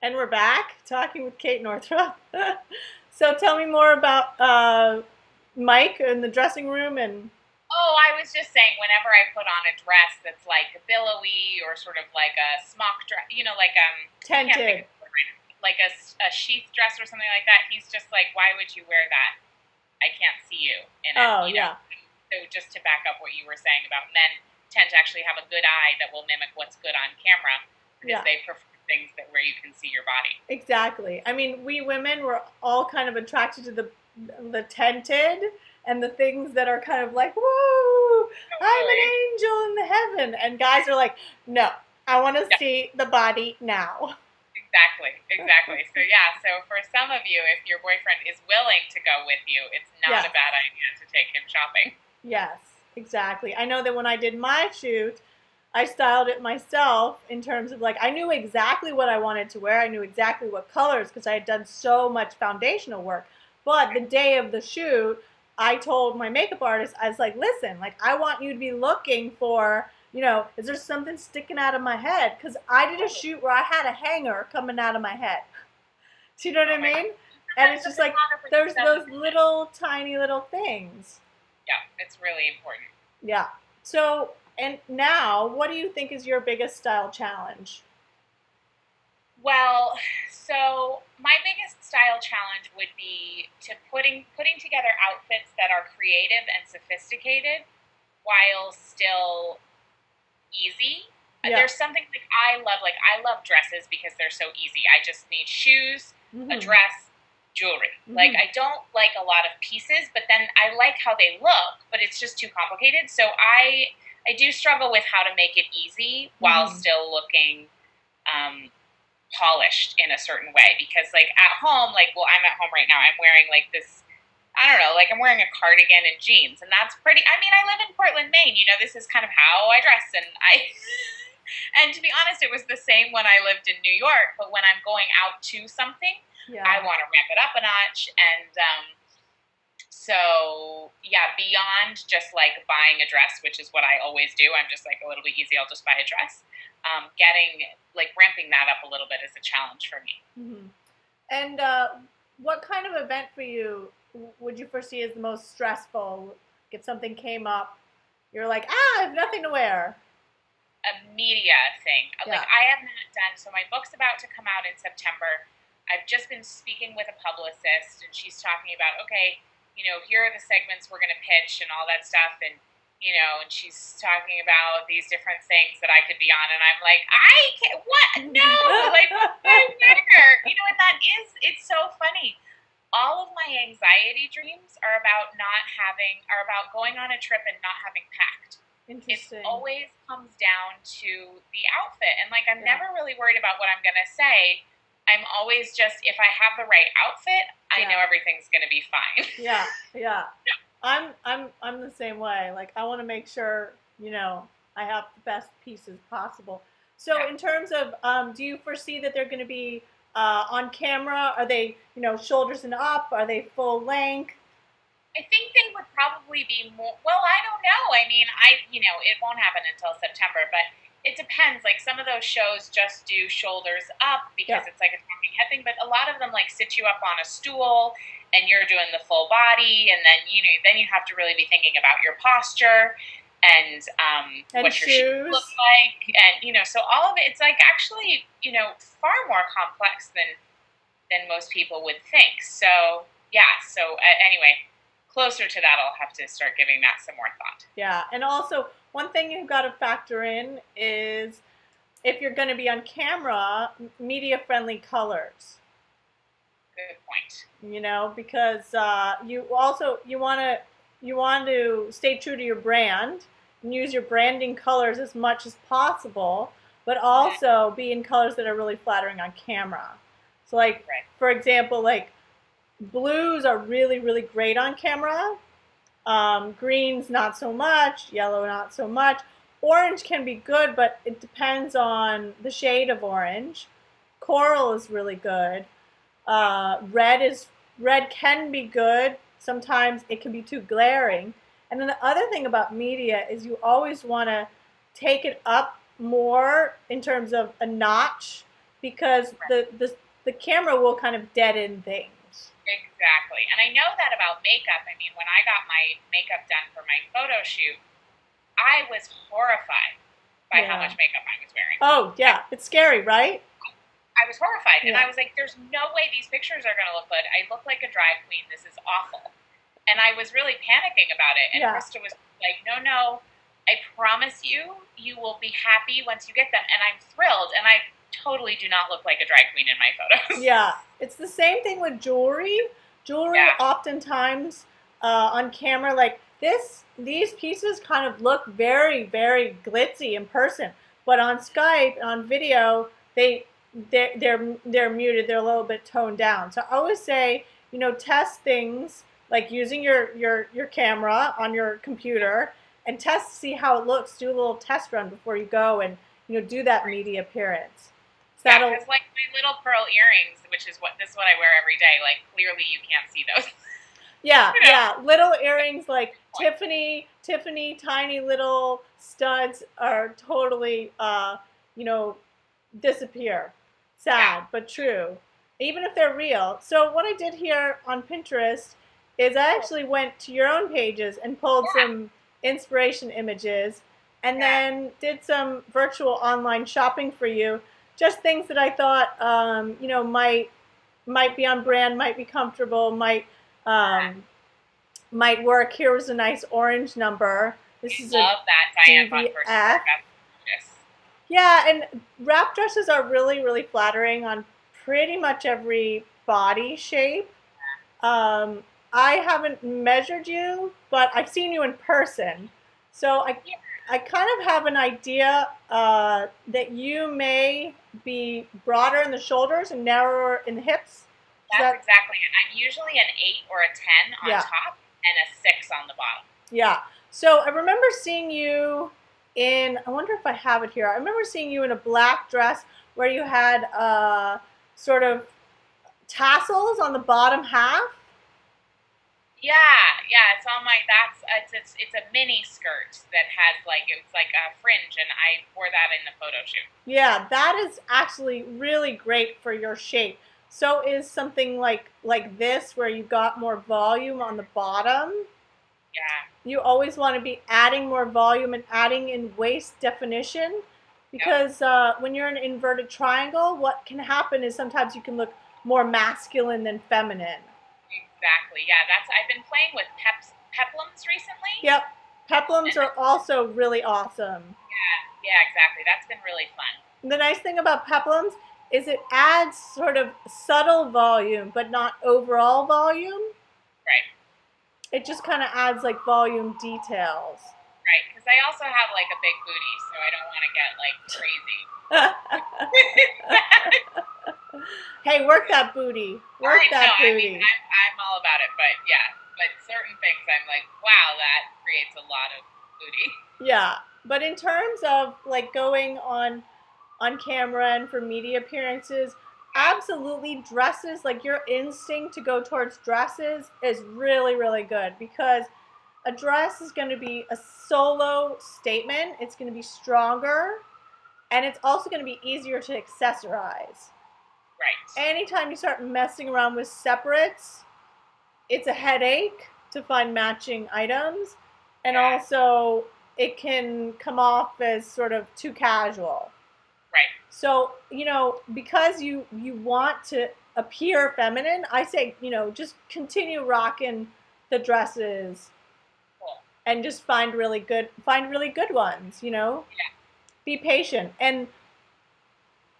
And we're back talking with Kate Northrup. So tell me more about Mike in the dressing room and Oh, I was just saying, whenever I put on a dress that's like billowy or sort of like a smock dress, I can't think tented. of the right, like a sheath dress or something like that. He's just like, why would you wear that? I can't see you in it, Oh you know. yeah, So just to back up what you were saying about men tend to actually have a good eye that will mimic what's good on camera because yeah, they prefer things that where you can see your body. exactly. I mean, we women were all kind of attracted to the tented and the things that are kind of like, whoa, I'm an Totally. angel in the heaven, and guys are like, no, I want to Yeah. see the body now. Exactly, exactly. So yeah, so for some of you, if your boyfriend is willing to go with you, it's not Yes. a bad idea to take him shopping. Yes, exactly. I know that when I did my shoot, I styled it myself in terms of like I knew exactly what I wanted to wear. I knew exactly what colors because I had done so much foundational work. But the day of the shoot, I told my makeup artist, I was like, listen, like I want you to be looking for, is there something sticking out of my head? Because I did a Totally. shoot where I had a hanger coming out of my head. Do you know what Oh I my god. mean? And Sometimes it's the just like photographer just there's doesn't. those little tiny little things. Yeah, it's really important. Yeah. So, and now, what do you think is your biggest style challenge? Well, so my biggest style challenge would be to putting together outfits that are creative and sophisticated while still easy. Yeah. There's something like I love dresses because they're so easy. I just need shoes, a Mhm. dress, jewelry. Like Mhm. I don't like a lot of pieces, but then I like how they look, but it's just too complicated. So I do struggle with how to make it easy while Mhm. still looking um, polished in a certain way. Because like at home, I'm at home right now. I'm wearing like this. I don't know, like I'm wearing a cardigan and jeans, and that's pretty. I mean, I live in Portland, Maine. You know, this is kind of how I dress, and I. And to be honest, it was the same when I lived in New York. But when I'm going out to something, I Yeah. want to ramp it up a notch. And so, yeah, beyond just like buying a dress, which is what I always do, I'm just like a little bit easy. I'll just buy a dress. Getting like ramping that up a little bit is a challenge for me. Mhm. And what kind of event for you would you foresee as the most stressful? If something came up, you're like, I have nothing to wear. A media thing. Like Yeah. I have not done. So my book's about to come out in September. I've just been speaking with a publicist, and she's talking about okay, here are the segments we're going to pitch and all that stuff, and and she's talking about these different things that I could be on, and I'm like, I can't. What? No, like what do I wear? And that is it's so funny. All of my anxiety dreams are about going on a trip and not having packed. It Interesting. always comes down to the outfit. And like, I'm Yeah. never really worried about what I'm going to say. I'm always just, if I have the right outfit, I Yeah. know everything's going to be fine. Yeah. Yeah. I'm the same way. Like I want to make sure, I have the best pieces possible. So Yeah. in terms of, do you foresee that they're going to be on camera? Are they, shoulders and up? Are they full length? I think they would probably be more. Well, I don't know. I mean, it won't happen until September, but it depends. Like some of those shows just do shoulders up Yeah. because it's like a talking head thing, but a lot of them like sit you up on a stool and you're doing the full body, and then you have to really be thinking about your posture and And what your shoes look shoes. like, and so all of it. It's like actually far more complex than most people would think. So yeah. So anyway, closer to that, I'll have to start giving that some more thought. Yeah. And also, one thing you've got to factor in is if you're going to be on camera, media friendly colors. Good point. Because you want to stay true to your brand and use your branding colors as much as possible, but Mm-hmm. also be in colors that are really flattering on camera. So, like Right. for example, like blues are really really great on camera. Greens not so much. Yellow not so much. Orange can be good, but it depends on the shade of orange. Coral is really good. Red can be good. Sometimes it can be too glaring. And then the other thing about media is you always want to take it up more in terms of a notch because the camera will kind of deaden things. Exactly. And I know that about makeup. I mean, when I got my makeup done for my photo shoot, I was horrified by how Yeah. much makeup I was wearing. Oh, yeah. It's scary, right? I was horrified. And Yeah. I was like, there's no way these pictures are going to look good. I look like a drag queen. This is awful. And I was really panicking about it. And Yeah. Krista was like, no, I promise you, you will be happy once you get them. And I'm thrilled. And I totally do not look like a drag queen in my photos. Yeah. It's the same thing with jewelry. Jewelry Yeah. oftentimes on camera, like these pieces kind of look very, very glitzy in person. But on Skype, on video, they're muted. They're a little bit toned down. So I always say, test things like using your camera on your computer and test to see how it looks. Do a little test run before you go and do that media appearance. So Yeah, because like my little pearl earrings, which is what I wear every day. Like clearly you can't see those. Yeah, yeah. Little earrings like Tiffany, tiny little studs are totally, disappear. Sad, but true. Even if they're real. So what I did here on Pinterest is I actually went to your own pages and pulled some inspiration images and then did some virtual online shopping for you. Just things that I thought, might be on brand, might be comfortable, might work. Here was a nice orange number. This is love that Diane Von DVF. Furstenberg. Yeah, and wrap dresses are really, really flattering on pretty much every body shape. I haven't measured you, but I've seen you in person. So I kind of have an idea that you may be broader in the shoulders and narrower in the hips. That's exactly it. I'm usually an 8 or a 10 on top and a 6 on the bottom. Yeah. So I remember seeing you I wonder if I have it here. I remember seeing you in a black dress where you had sort of tassels on the bottom half. Yeah, it's on my, it's a mini skirt that has it's like a fringe, and I wore that in the photo shoot. Yeah, that is actually really great for your shape. So is something like this where you got more volume on the bottom. Yeah. You always want to be adding more volume and adding in waist definition because when you're in an inverted triangle, what can happen is sometimes you can look more masculine than feminine. Exactly. Yeah, I've been playing with peplums recently. Yep. Peplums are also really awesome. Yeah, exactly. That's been really fun. The nice thing about peplums is it adds sort of subtle volume, but not overall volume. Right. It just kind of adds like volume details. Right, because I also have like a big booty, so I don't want to get like crazy. Hey, work that booty. Work that booty. I mean, I'm all about it, but certain things I'm like, wow, that creates a lot of booty. Yeah, but in terms of like going on camera and for media appearances, absolutely dresses, like your instinct to go towards dresses is really, really good because a dress is going to be a solo statement. It's going to be stronger and it's also going to be easier to accessorize. Right. Anytime you start messing around with separates, it's a headache to find matching items and also it can come off as sort of too casual. Right. So, because you want to appear feminine, I say, just continue rocking the dresses. Cool. And just find really good ones, Yeah. Be patient. And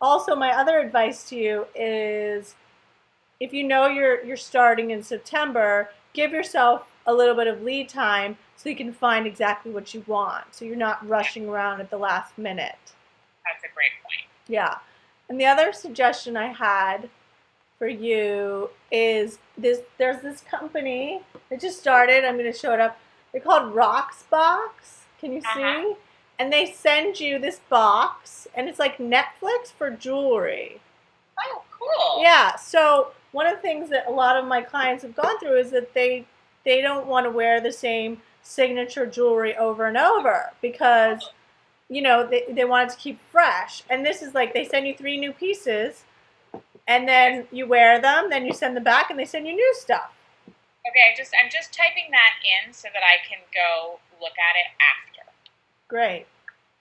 also my other advice to you is if you're starting in September, give yourself a little bit of lead time so you can find exactly what you want. So you're not rushing around at the last minute. That's a great point. Yeah. And the other suggestion I had for you is there's this company that just started. I'm going to show it up. They're called Roxbox. Can you see? And they send you this box, and it's like Netflix for jewelry. Oh, cool. Yeah. So one of the things that a lot of my clients have gone through is that they don't want to wear the same signature jewelry over and over because they want it to keep fresh. And this is like they send you 3 new pieces, and then you wear them, then you send them back, and they send you new stuff. Okay, I'm just typing that in so that I can go look at it after. Great.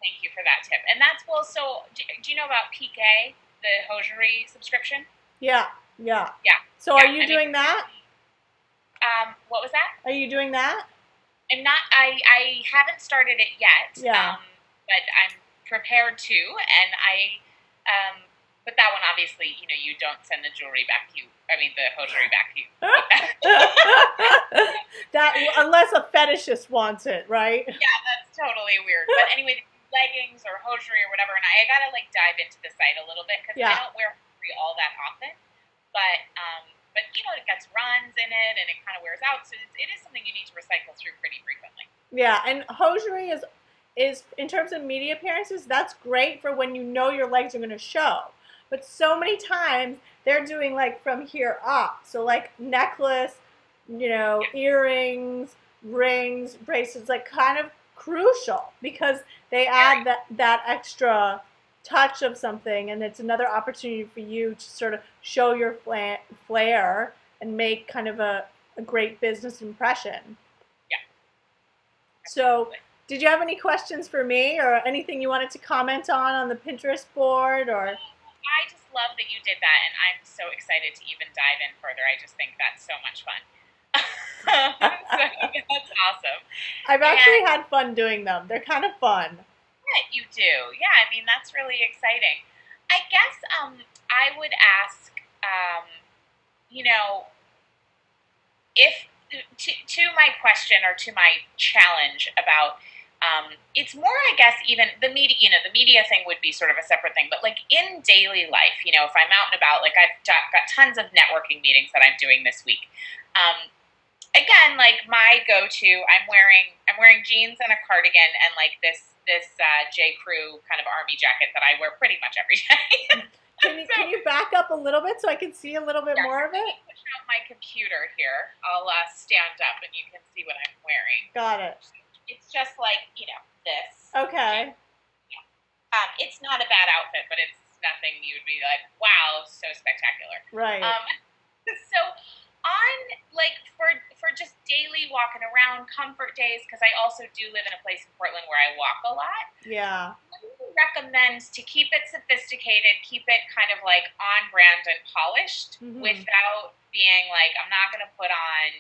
Thank you for that tip. And that's, well, so do you know about PK, the hosiery subscription? Yeah. Yeah. So are you doing that? What was that? Are you doing that? I'm not. I haven't started it yet. Yeah. But I'm prepared to, and but that one obviously, you don't send the jewelry back to you. I mean, the hosiery back to you. That unless a fetishist wants it, right? Yeah, that's totally weird. But anyway, leggings or hosiery or whatever, and I gotta like dive into the site a little bit because I don't wear hosiery all that often. But it gets runs in it and it kind of wears out, so it is something you need to recycle through pretty frequently. Yeah, and hosiery is in terms of media appearances, that's great for when you know your legs are going to show. But so many times they're doing like from here up, so like necklace, earrings, rings, bracelets, like kind of crucial because they add that extra touch of something, and it's another opportunity for you to sort of show your flair and make kind of a great business impression. Yeah. So, did you have any questions for me or anything you wanted to comment on the Pinterest board? Or I just love that you did that, and I'm so excited to even dive in further. I just think that's so much fun. So that's awesome. I've actually had fun doing them. They're kind of fun. Yeah, you do. Yeah, I mean, that's really exciting. I guess I would ask, if to my question or to my challenge about it's more, I guess, even the media. The media thing would be sort of a separate thing, but like in daily life, if I'm out and about, like I've got tons of networking meetings that I'm doing this week. Again, like my go-to, I'm wearing jeans and a cardigan and like this J. Crew kind of army jacket that I wear pretty much every day. Can you back up a little bit so I can see a little bit more of it? Let me push out my computer here. I'll stand up and you can see what I'm wearing. Got it. It's just like, this. Okay. It's not a bad outfit, but it's nothing you would be like, wow, so spectacular. Right. So on like for just daily walking around comfort days, because I also do live in a place in Portland where I walk a lot. Yeah. What do you recommend to keep it sophisticated, keep it kind of like on brand and polished, without being like, I'm not going to put on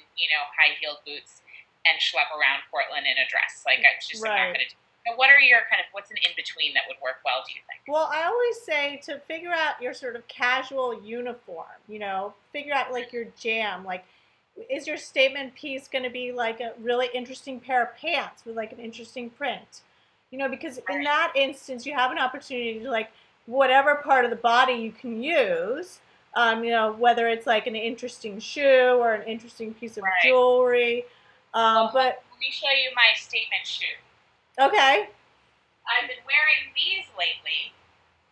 high heeled boots and schlep around Portland in a dress. Like I'm not going to do. What are your what's an in-between that would work well, do you think? Well, I always say to figure out your sort of casual uniform, figure out like your jam. Like, is your statement piece going to be like a really interesting pair of pants with like an interesting print? Because in that instance, you have an opportunity to like whatever part of the body you can use, whether it's like an interesting shoe or an interesting piece of jewelry. But let me show you my statement shoe. Okay. I've been wearing these lately,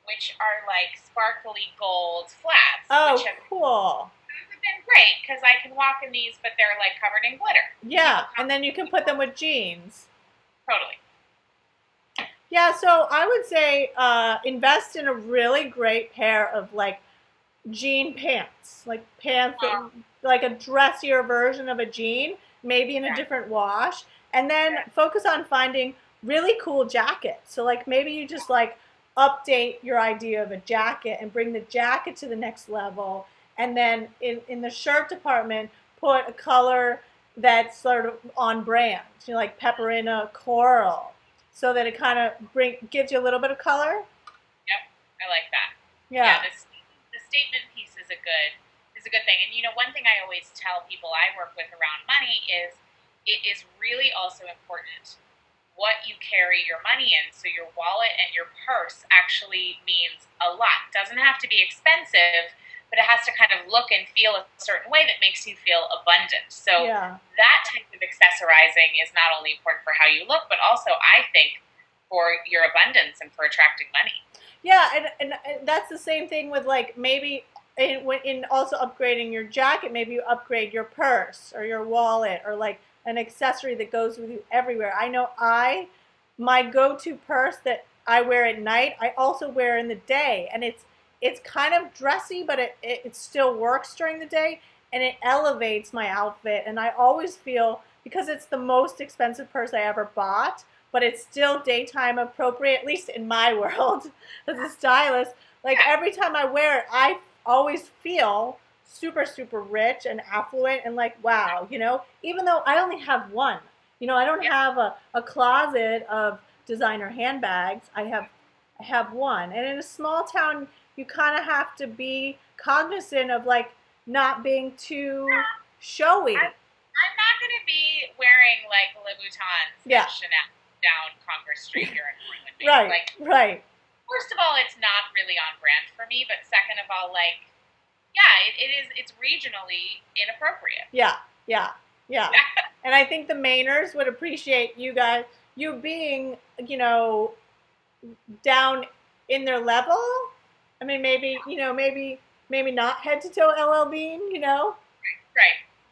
which are like sparkly gold flats. Oh, which cool. They've been great because I can walk in these, but they're like covered in glitter. Yeah, and then you can put them with jeans. Totally. Yeah, so I would say invest in a really great pair of like jean pants, like pants that, like a dressier version of a jean, maybe in a different wash, and then focus on finding really cool jackets. So like maybe you just like update your idea of a jacket and bring the jacket to the next level, and then in the shirt department put a color that's sort of on brand, like pepperina coral, so that it kind of gives you a little bit of color. Yep, I like that. Yeah. The statement piece is a good thing. And one thing I always tell people I work with around money is it is really also important what you carry your money in. So your wallet and your purse actually means a lot. It doesn't have to be expensive, but it has to kind of look and feel a certain way that makes you feel abundant. So that type of accessorizing is not only important for how you look, but also, I think, for your abundance and for attracting money. Yeah, and that's the same thing with like maybe in also upgrading your jacket, maybe you upgrade your purse or your wallet or like an accessory that goes with you everywhere. I know my go-to purse that I wear at night. I also wear in the day, and it's kind of dressy, but it still works during the day, and it elevates my outfit. And I always feel, because it's the most expensive purse I ever bought, but it's still daytime appropriate, at least in my world as a stylist. Like every time I wear it, I always feel super, super rich and affluent and like, wow, even though I only have one. I don't have a closet of designer handbags. I have one. And in a small town, you kind of have to be cognizant of like not being too showy. I'm not going to be wearing like Louboutins Yeah. and Chanel down Congress Street here in Portland. Right, Like, right. first of all, it's not really on brand for me, but second of all, like, yeah, it's regionally inappropriate. Yeah, yeah, yeah. And I think the Mainers would appreciate you being, down in their level. I mean, maybe not head to toe LL Bean, Right.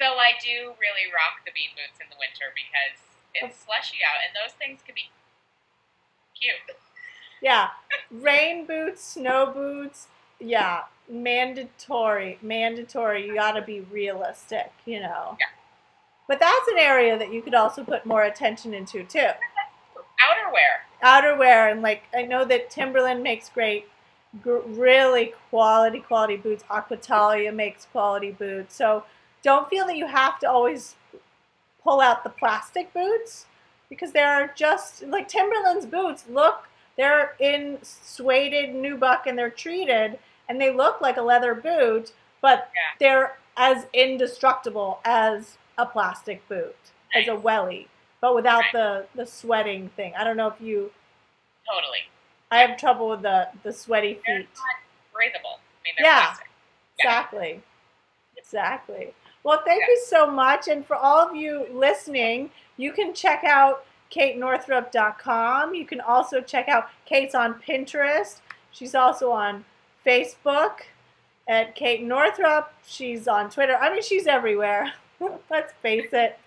Though I do really rock the bean boots in the winter because it's slushy out, and those things can be cute. Yeah, rain boots, snow boots. Yeah, mandatory. You got to be realistic, Yeah. But that's an area that you could also put more attention into too. Outerwear, and like I know that Timberland makes great, really quality boots. Aquatalia makes quality boots. So don't feel that you have to always pull out the plastic boots, because they're just like Timberland's boots they're in suede nubuck and they're treated and they look like a leather boot, but they're as indestructible as a plastic boot, as a welly, but without the sweating thing. I don't know if you... Totally. I have trouble with the sweaty feet. They're not breathable. I mean, they're plastic. Exactly. Well, thank you so much. And for all of you listening, you can check out KateNorthrup.com. You can also check out Kate's on Pinterest. She's also on Facebook at Kate Northrup. She's on Twitter. I mean, she's everywhere. Let's face it.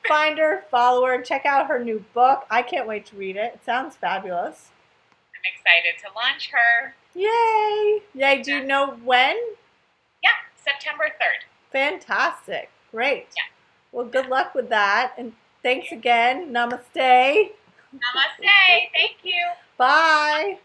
Find her, follow her, check out her new book. I can't wait to read it. It sounds fabulous. I'm excited to launch her. Yay! Yay! Do you know when? Yeah, September 3rd. Fantastic. Great. Yeah. Well, good luck with that. And thanks again. Namaste. Namaste. Thank you. Bye.